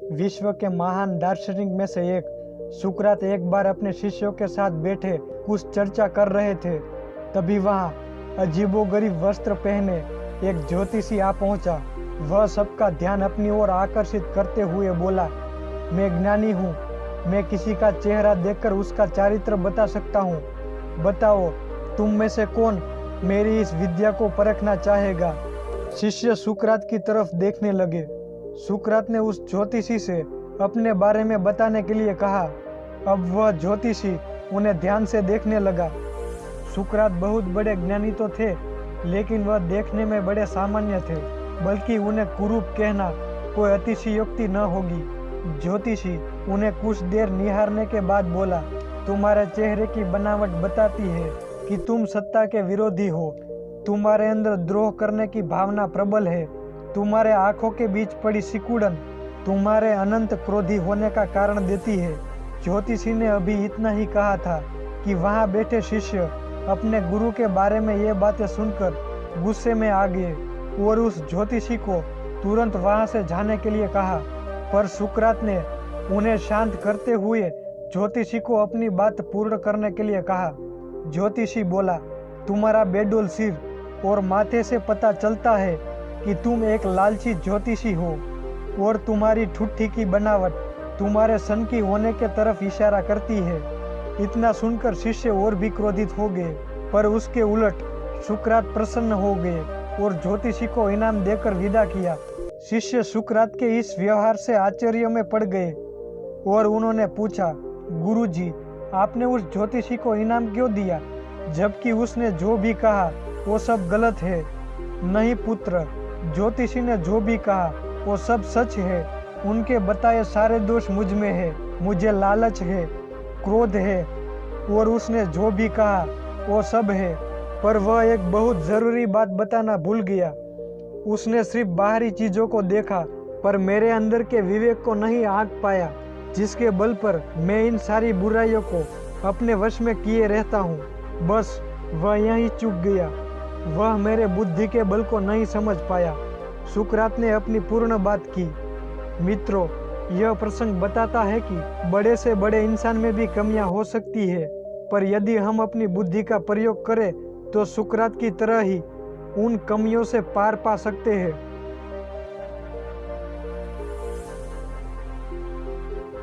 विश्व के महान दार्शनिक में से एक सुकरात एक बार अपने शिष्यों के साथ बैठे कुछ चर्चा कर रहे थे। तभी वहाँ अजीबोगरीब वस्त्र पहने एक ज्योतिषी आ पहुंचा। वह सबका ध्यान अपनी ओर आकर्षित करते हुए बोला, मैं ज्ञानी हूँ, मैं किसी का चेहरा देखकर उसका चारित्र बता सकता हूँ। बताओ, तुम में से कौन मेरी इस विद्या को परखना चाहेगा? शिष्य सुकरात की तरफ देखने लगे। सुकरात ने उस ज्योतिषी से अपने बारे में बताने के लिए कहा। अब वह ज्योतिषी उन्हें ध्यान से देखने लगा। सुकरात बहुत बड़े ज्ञानी तो थे, लेकिन वह देखने में बड़े सामान्य थे, बल्कि उन्हें कुरूप कहना कोई अतिशयोक्ति न होगी। ज्योतिषी उन्हें कुछ देर निहारने के बाद बोला, तुम्हारे चेहरे की बनावट बताती है कि तुम सत्ता के विरोधी हो। तुम्हारे अंदर द्रोह करने की भावना प्रबल है। तुम्हारे आंखों के बीच पड़ी सिकुड़न तुम्हारे अनंत क्रोधी होने का कारण देती है। ज्योतिषी ने अभी इतना ही कहा था कि वहां बैठे शिष्य अपने गुरु के बारे में ये बातें सुनकर गुस्से में आ गए और उस ज्योतिषी को तुरंत वहां से जाने के लिए कहा। पर सुकरात ने उन्हें शांत करते हुए ज्योतिषी को अपनी बात पूर्ण करने के लिए कहा। ज्योतिषी बोला, तुम्हारा बेडोल सिर और माथे से पता चलता है कि तुम एक लालची ज्योतिषी हो और तुम्हारी ठुट्ठी की बनावट तुम्हारे सन की होने के तरफ इशारा करती है। इतना सुनकर शिष्य और भी क्रोधित हो गए, पर उसके उलट सुकरात प्रसन्न हो गए और ज्योतिषी को इनाम देकर विदा किया। शिष्य सुकरात के इस व्यवहार से आश्चर्य में पड़ गए और उन्होंने पूछा, गुरुजी, आपने उस ज्योतिषी को इनाम क्यों दिया, जबकि उसने जो भी कहा वो सब गलत है? नहीं पुत्र, ज्योतिषी ने जो भी कहा वो सब सच है। उनके बताए सारे दोष मुझ में है। मुझे लालच है, क्रोध है और उसने जो भी कहा वो सब है। पर वह एक बहुत ज़रूरी बात बताना भूल गया। उसने सिर्फ बाहरी चीज़ों को देखा, पर मेरे अंदर के विवेक को नहीं आंक पाया, जिसके बल पर मैं इन सारी बुराइयों को अपने वश में किए रहता हूँ। बस वह यहीं चूक गया। वह मेरे बुद्धि के बल को नहीं समझ पाया। सुकरात ने अपनी पूर्ण बात की। मित्रों, यह प्रसंग बताता है कि बड़े से बड़े इंसान में भी कमियां हो सकती है, पर यदि हम अपनी बुद्धि का प्रयोग करें तो सुकरात की तरह ही उन कमियों से पार पा सकते हैं।